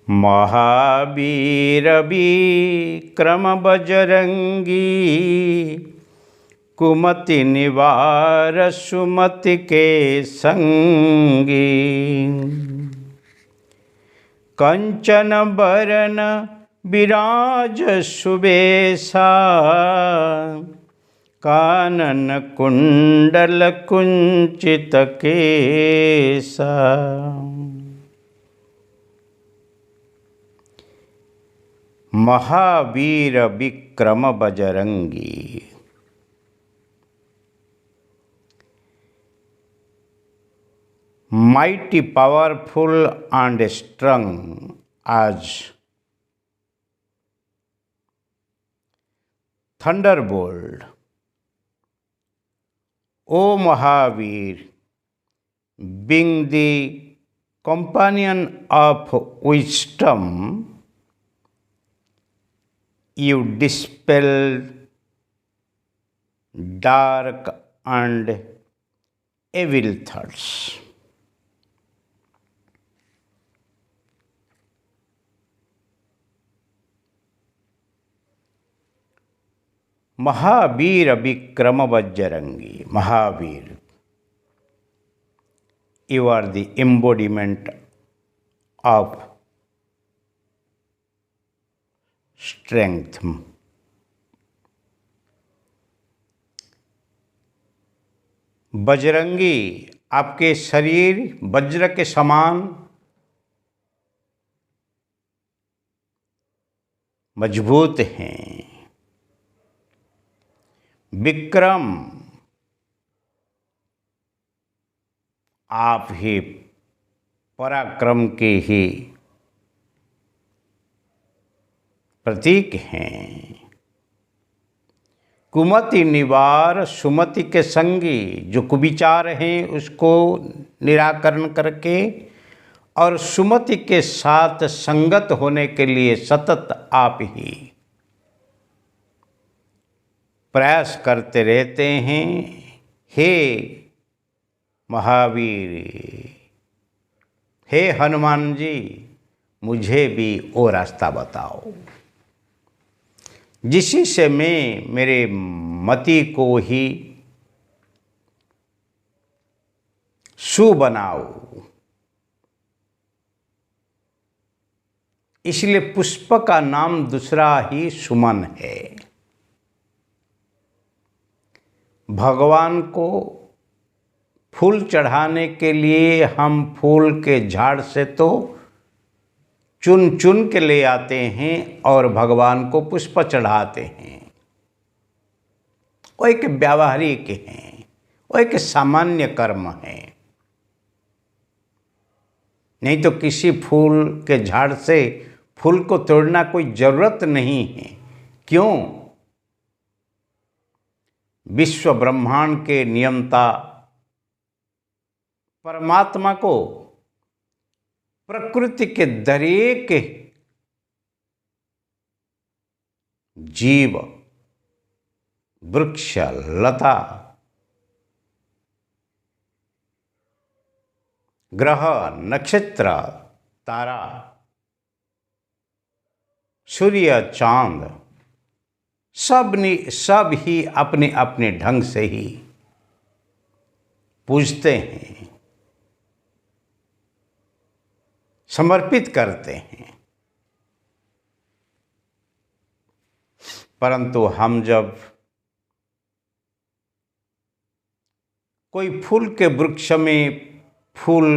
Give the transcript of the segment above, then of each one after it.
महावीर विक्रम बजरंगी, कुमति निवार सुमति के संगी। कंचन बरन विराज सुबेसा, कानन कुंडल कुंचित केसा। Mahavir Vikram Bajrangi. Mighty, powerful and strong as thunderbolt, O Mahavir, being the companion of wisdom, you dispel dark and evil thoughts. Mahavir Vikram Bajrangi. Mahavir, you are the embodiment of strength. Bajrangi, आपके शरीर वज्र के समान मजबूत हैं। विक्रम, आप ही पराक्रम के ही प्रतीक हैं। कुमति निवार सुमति के संगी, जो कुविचार हैं उसको निराकरण करके और सुमति के साथ संगत होने के लिए सतत आप ही प्रयास करते रहते हैं। हे महावीर, हे हनुमान जी, मुझे भी वो रास्ता बताओ जिसी से मैं मेरे मति को ही सु बनाऊं। इसलिए पुष्प का नाम दूसरा ही सुमन है। भगवान को फूल चढ़ाने के लिए हम फूल के झाड़ से तो चुन चुन के ले आते हैं और भगवान को पुष्प चढ़ाते हैं। वो एक व्यावहारिक हैं, वो एक सामान्य कर्म है। नहीं तो किसी फूल के झाड़ से फूल को तोड़ना कोई जरूरत नहीं है। क्यों? विश्व ब्रह्मांड के नियंता परमात्मा को प्रकृति के दरेक जीव, वृक्ष, लता, ग्रह, नक्षत्र, तारा, सूर्य, चांद, सब ही अपने अपने ढंग से ही पूजते हैं, समर्पित करते हैं। परंतु हम जब कोई फूल के वृक्ष में फूल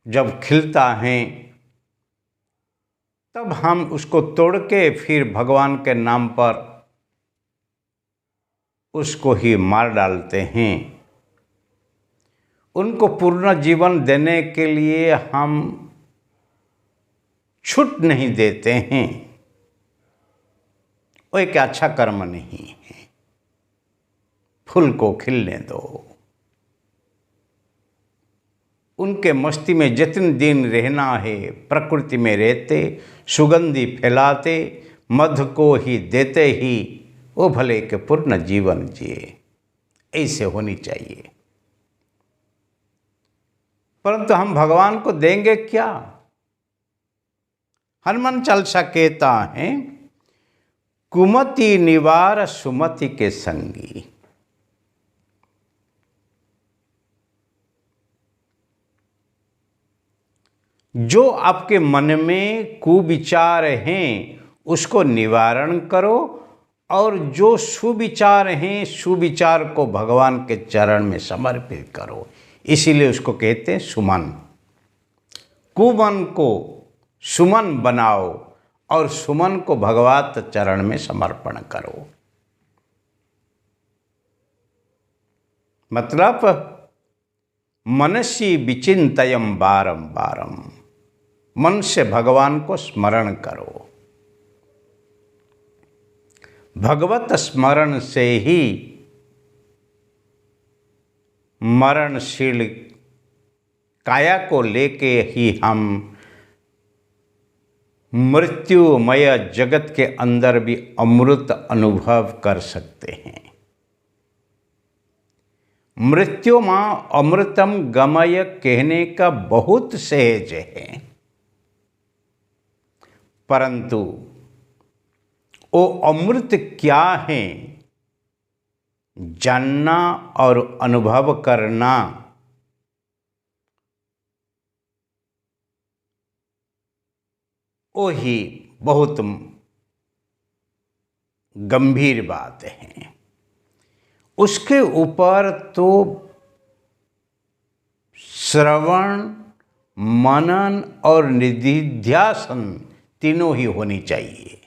जब खिलता है तब हम उसको तोड़ के फिर भगवान के नाम पर उसको ही मार डालते हैं। उनको पूर्ण जीवन देने के लिए हम छूट नहीं देते हैं। वो एक अच्छा कर्म नहीं है। फूल को खिलने दो। उनके मस्ती में जितने दिन रहना है प्रकृति में रहते, सुगंधि फैलाते, मधु को ही देते ही वो भले के पूर्ण जीवन जिए। ऐसे होनी चाहिए। परंतु हम भगवान को देंगे क्या? हनुमान चालीसा कहता है, कुमति निवार सुमति के संगी। जो आपके मन में कुविचार हैं उसको निवारण करो, और जो सुविचार हैं सुविचार को भगवान के चरण में समर्पित करो। इसीलिए उसको कहते हैं सुमन। कुमन को सुमन बनाओ और सुमन को भगवत चरण में समर्पण करो। मतलब मनसी विचिंतयम बारम बारम, मन से भगवान को स्मरण करो। भगवत स्मरण से ही मरणशील काया को लेके ही हम मृत्युमय जगत के अंदर भी अमृत अनुभव कर सकते हैं। मृत्यु मां अमृतम गमय कहने का बहुत सहज है, परंतु वो अमृत क्या है जानना और अनुभव करना वो ही बहुत गंभीर बात है। उसके ऊपर तो श्रवण, मनन और निधिध्यासन तीनों ही होनी चाहिए।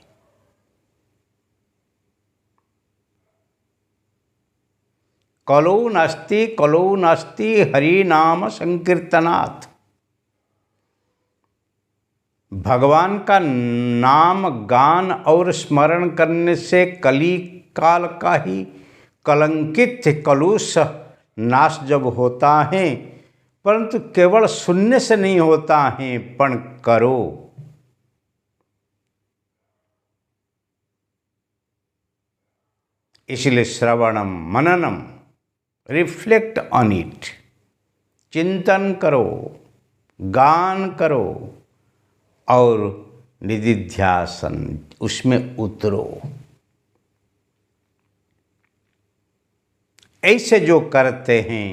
कलो नास्ति हरि नाम संकीर्तनात्। भगवान का नाम गान और स्मरण करने से कली काल का ही कलंकित कलुष नाश जब होता है, परंतु केवल सुनने से नहीं होता है, पण करो। इसलिए श्रवणम मननम, रिफ्लेक्ट ऑन इट, चिंतन करो, गान करो और निधिध्यासन उसमें उतरो। ऐसे जो करते हैं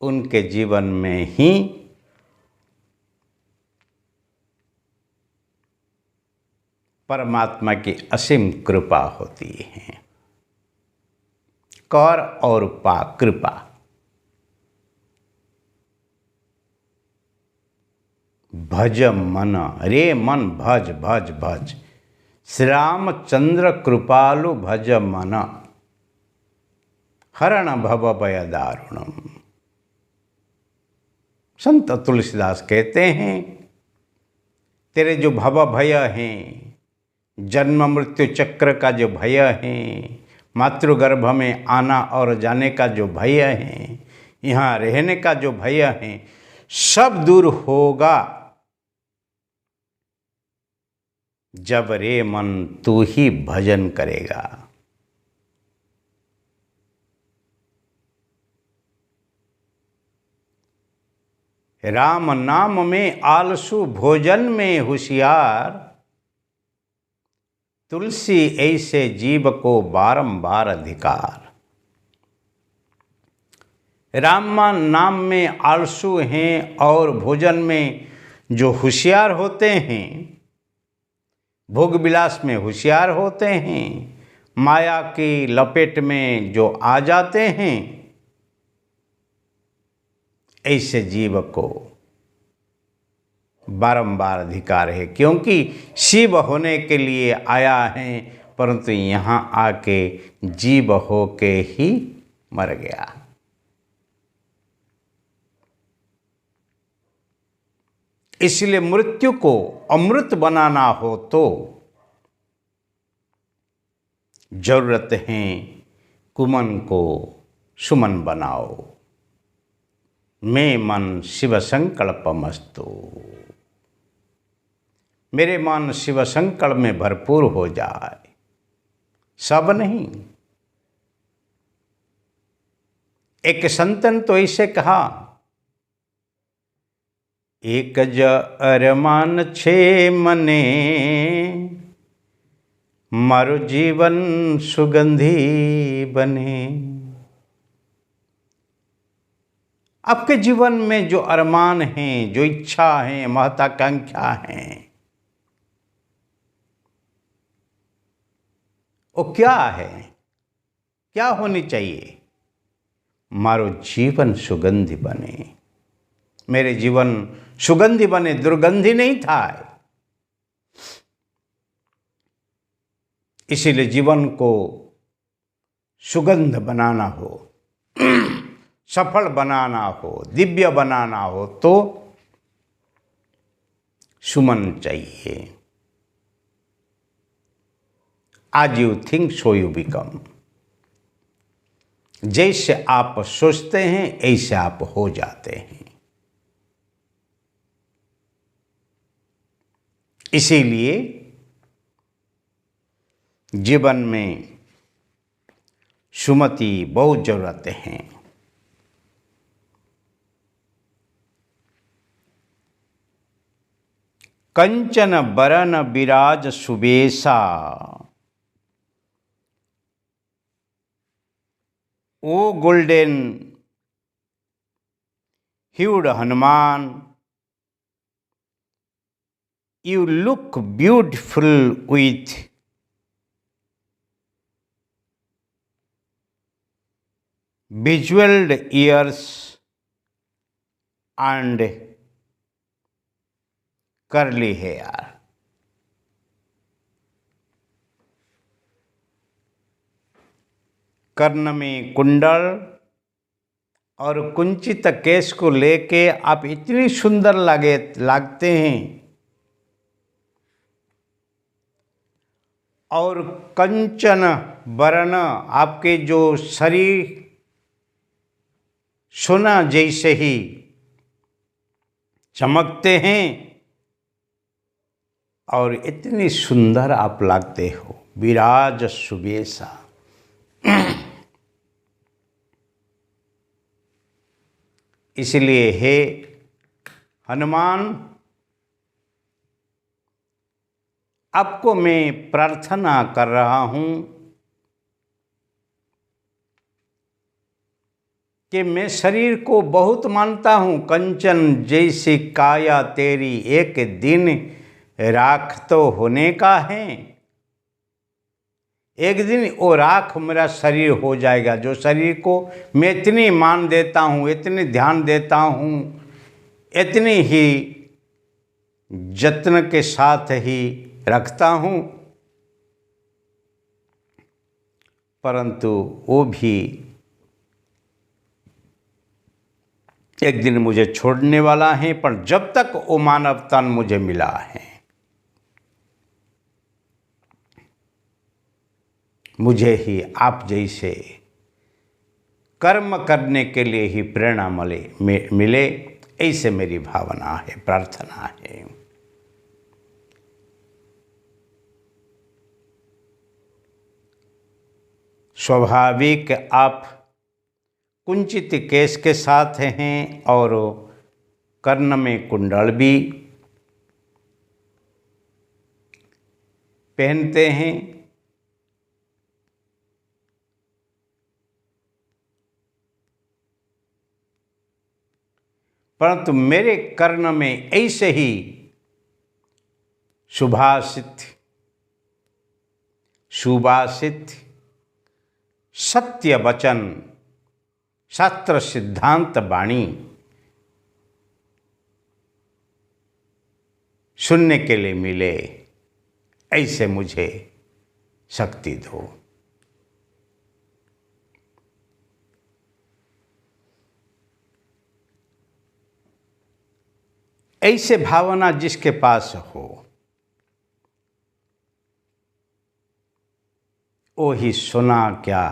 उनके जीवन में ही परमात्मा की असीम कृपा होती है। कर और पा कृपा। भज मन, रे मन भज भज भज, श्री रामचंद्र कृपालु भज मन, हरण भव भय दारुणम। संत तुलसीदास कहते हैं, तेरे जो भव भय हैं, जन्म मृत्यु चक्र का जो भय है, मातृगर्भ में आना और जाने का जो भय है, यहाँ रहने का जो भय है, सब दूर होगा जब रे मन तू ही भजन करेगा। राम नाम में आलसू, भोजन में होशियार, तुलसी ऐसे जीव को बारंबार अधिकार। राम नाम में आलसू हैं और भोजन में जो होशियार होते हैं, भोग विलास में होशियार होते हैं, माया की लपेट में जो आ जाते हैं, ऐसे जीव को बारंबार अधिकार है, क्योंकि शिव होने के लिए आया है, परंतु यहाँ आके जीव हो के ही मर गया। इसलिए मृत्यु को अमृत बनाना हो तो जरूरत है कुमन को सुमन बनाओ। मैं मन शिव संकल्पमस्तु, मेरे मन शिव संकल्प में भरपूर हो जाए। सब नहीं। एक संतन तो ऐसे कहा, एक ज अरमान छे मने, मारो जीवन सुगंधी बने। आपके जीवन में जो अरमान हैं, जो इच्छा हैं, महत्वाकांक्षा हैं, वो क्या है, क्या होनी चाहिए? मारो जीवन सुगंधी बने। मेरे जीवन सुगंधी बने, दुर्गंधी नहीं था। इसीलिए जीवन को सुगंध बनाना हो, सफल बनाना हो, दिव्य बनाना हो तो सुमन चाहिए। आज you think so you become. जैसे आप सोचते हैं ऐसे आप हो जाते हैं। इसीलिए जीवन में सुमति बहुत जरूरत है। कंचन बरन बिराज सुबेसा, O golden hued Hanuman, you look beautiful with bejeweled ears and curly hair. कर्ण में कुंडल और कुंचित केश को लेके आप इतनी सुंदर लागते हैं। और कंचन वर्ण, आपके जो शरीर सोना जैसे ही चमकते हैं और इतनी सुंदर आप लगते हो। विराज सुबेसा। इसलिए हे हनुमान, आपको मैं प्रार्थना कर रहा हूँ कि मैं शरीर को बहुत मानता हूँ। कंचन जैसी काया तेरी एक दिन राख तो होने का है। एक दिन वो राख मेरा शरीर हो जाएगा। जो शरीर को मैं इतनी मान देता हूँ, इतनी ध्यान देता हूँ, इतनी ही जत्न के साथ ही रखता हूँ, परंतु वो भी एक दिन मुझे छोड़ने वाला है। पर जब तक वो मानव तन मुझे मिला है, मुझे ही आप जैसे कर्म करने के लिए ही प्रेरणा मिले, ऐसे मेरी भावना है, प्रार्थना है। स्वाभाविक आप कुंचित केश के साथ हैं और कर्ण में कुंडल भी पहनते हैं। परंतु मेरे कर्ण में ऐसे ही सुभाषित सत्य वचन, शास्त्र सिद्धांत वाणी सुनने के लिए मिले। ऐसे मुझे शक्ति दो। ऐसे भावना जिसके पास हो, वो ही सोना क्या,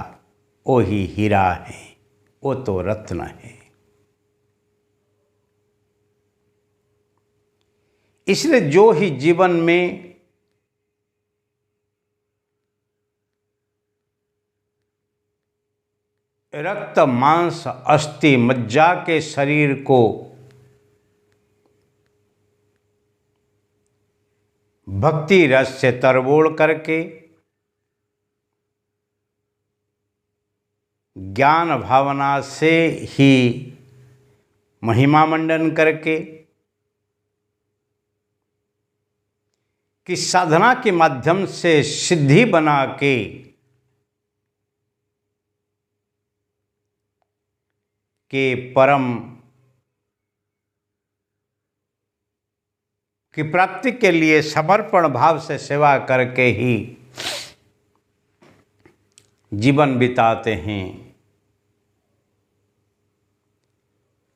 वो ही हीरा है, वो तो रत्न है। इसलिए जो ही जीवन में रक्त मांस अस्थि मज्जा के शरीर को भक्ति रस से तरबोड़ करके, ज्ञान भावना से ही महिमा मंडन करके, कि साधना के माध्यम से सिद्धि बना के परम की प्राप्ति के लिए समर्पण भाव से सेवा करके ही जीवन बिताते हैं,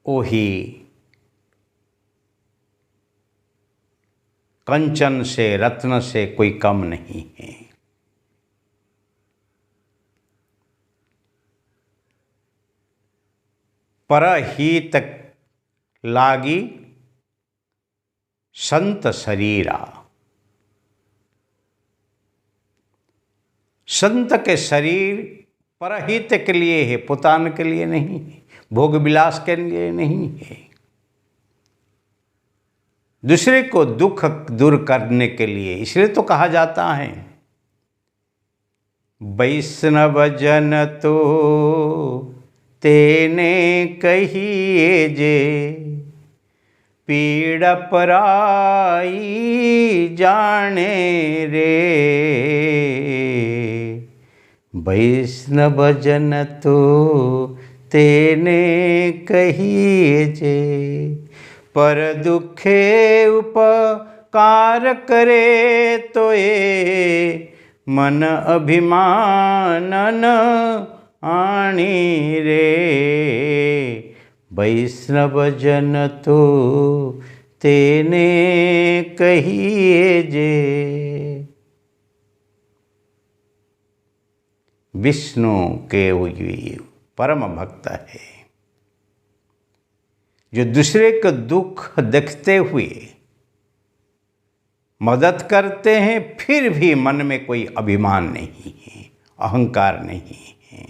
वही कंचन से रत्न से कोई कम नहीं है। परहित लागी संत शरीरा। संत के शरीर परहित के लिए है, पुतान के लिए नहीं है, भोग विलास के लिए नहीं है, दूसरे को दुख दूर करने के लिए। इसलिए तो कहा जाता है वैष्णव जन तो तेने कहिए जे, पीड़ पराई जाने रे। वैष्णव जन तो तेने कहिए जे, पर दुखे उपकार करे तो ये, मन अभिमानन आणी रे। वैष्णव जन तो तेने कहिए जे। विष्णु के वही परम भक्त है, जो दूसरे को दुख देखते हुए मदद करते हैं, फिर भी मन में कोई अभिमान नहीं है, अहंकार नहीं है।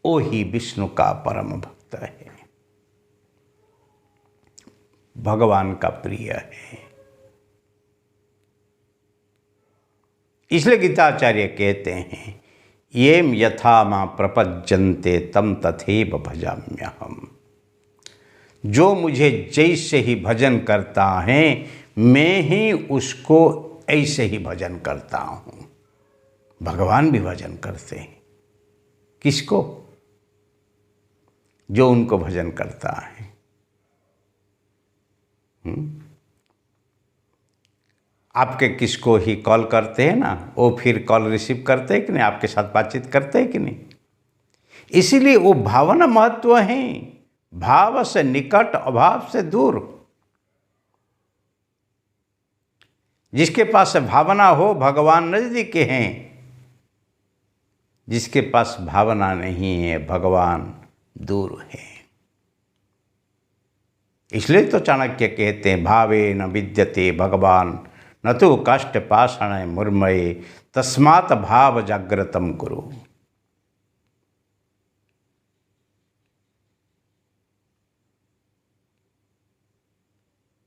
वो ही विष्णु का परम भक्त है, भगवान का प्रिय है। इसलिए गीताचार्य कहते हैं येम यथा मां प्रपज्यन्ते तम तथैव भजाम्यहम्। जो मुझे जैसे ही भजन करता है, मैं ही उसको ऐसे ही भजन करता हूँ। भगवान भी भजन करते हैं, किसको? जो उनको भजन करता है। आपके किसको ही कॉल करते हैं ना, वो फिर कॉल रिसीव करते हैं कि नहीं, आपके साथ बातचीत करते हैं कि नहीं। इसीलिए वो भावना महत्व है, भाव से निकट अभाव से दूर। जिसके पास भावना हो भगवान नजदीक हैं, जिसके पास भावना नहीं है भगवान दूर है। इसलिए तो चाणक्य कहते हैं भावे न विद्यते भगवान न तो काष्ठ पाषाण मुर्मये, तस्मात् भाव जागृतम कुरु।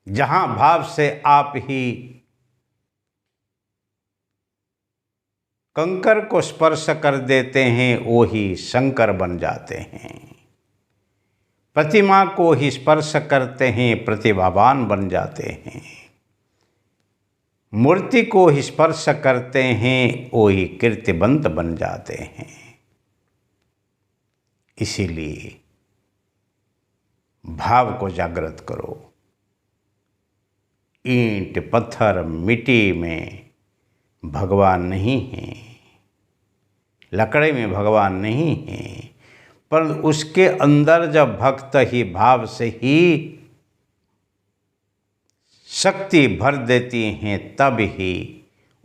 जहां भाव से आप ही कंकर को स्पर्श कर देते हैं, वो ही शंकर बन जाते हैं। प्रतिमा को ही स्पर्श करते हैं, प्रतिभावान बन जाते हैं। मूर्ति को ही स्पर्श करते हैं, वो ही कीर्तिवंत बन जाते हैं। इसीलिए भाव को जागृत करो। ईंट पत्थर मिट्टी में भगवान नहीं है, लकड़ी में भगवान नहीं है, पर उसके अंदर जब भक्त ही भाव से ही शक्ति भर देती हैं, तब ही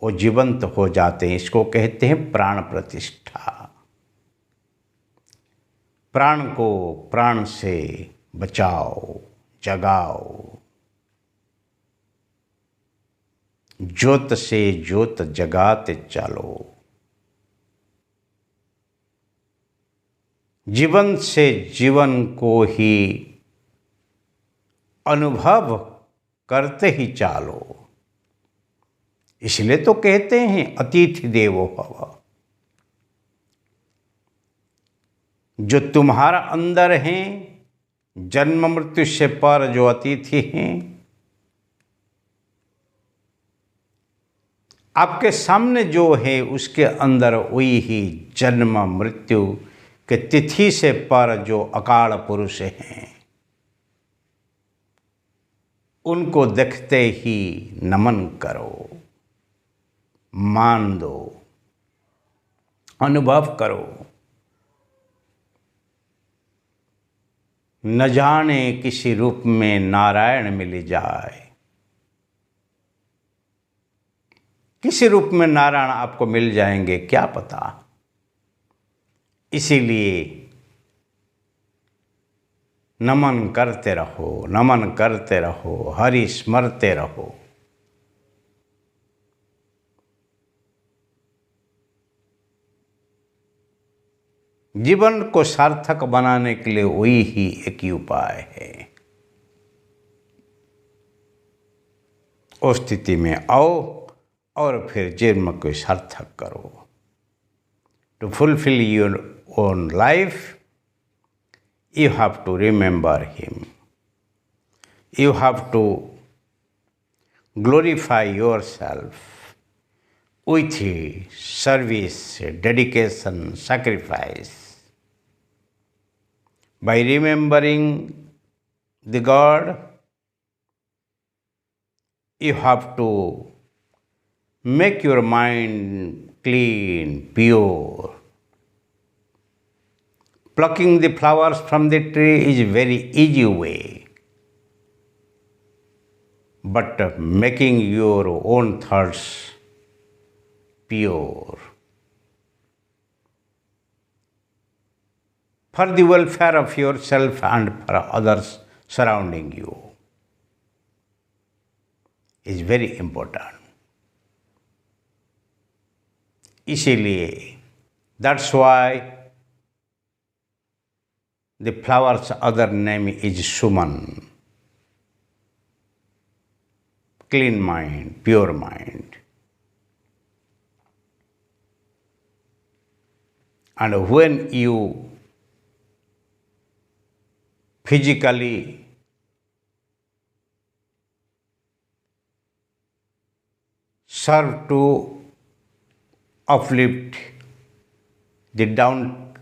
वो जीवंत हो जाते हैं। इसको कहते हैं प्राण प्रतिष्ठा। प्राण को प्राण से बचाओ, जगाओ। ज्योत से ज्योत जगाते चलो। जीवन से जीवन को ही अनुभव करते ही चालो। इसलिए तो कहते हैं अतिथि देवो भव। जो तुम्हारा अंदर हैं, जन्म मृत्यु से पर जो अतिथि हैं, आपके सामने जो है उसके अंदर वही ही जन्म मृत्यु के तिथि से पर जो अकाल पुरुष हैं, उनको देखते ही नमन करो, मान दो, अनुभव करो। न जाने किसी रूप में नारायण मिल जाए, किसी रूप में नारायण आपको मिल जाएंगे क्या पता। इसीलिए नमन करते रहो, नमन करते रहो, हरि स्मरते रहो। जीवन को सार्थक बनाने के लिए वही ही एक ही उपाय है। उस स्थिति में आओ और फिर जीवन को सार्थक करो। To fulfil your own life, you have to remember him. You have to glorify yourself with service, dedication, sacrifice. By remembering the God, you have to make your mind clean, pure. Plucking the flowers from the tree is a very easy way, but making your own thoughts pure for the welfare of yourself and for others surrounding you is very important. इसीलिए that's why the flower's other name is Suman. Clean mind, pure mind. And when you physically serve to uplift the downtraders,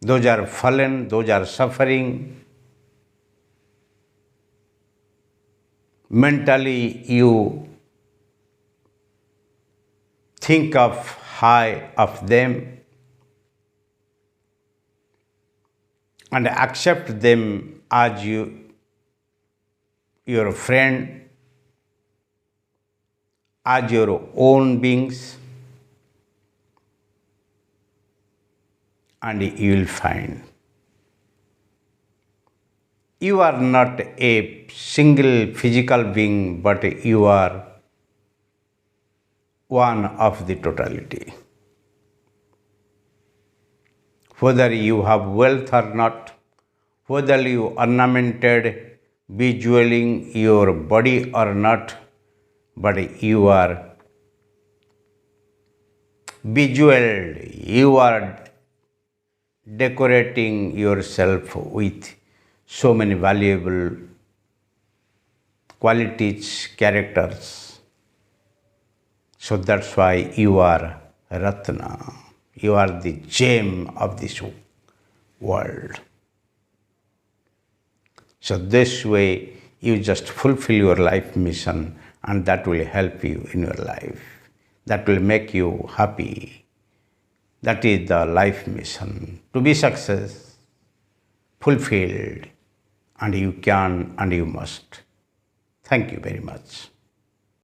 those are fallen, those are suffering. Mentally, you think of high of them and accept them as your friend, as your own beings. And you will find you are not a single physical being, but you are one of the totality. Whether you have wealth or not, whether you ornamented, bejeweling your body or not, but you are bejeweled, you are decorating yourself with so many valuable qualities, characters. So that's why you are Ratna. You are the gem of this world. So this way you just fulfill your life mission, and that will help you in your life. That will make you happy. That is the life mission, to be success, fulfilled, and you can and you must. Thank you very much.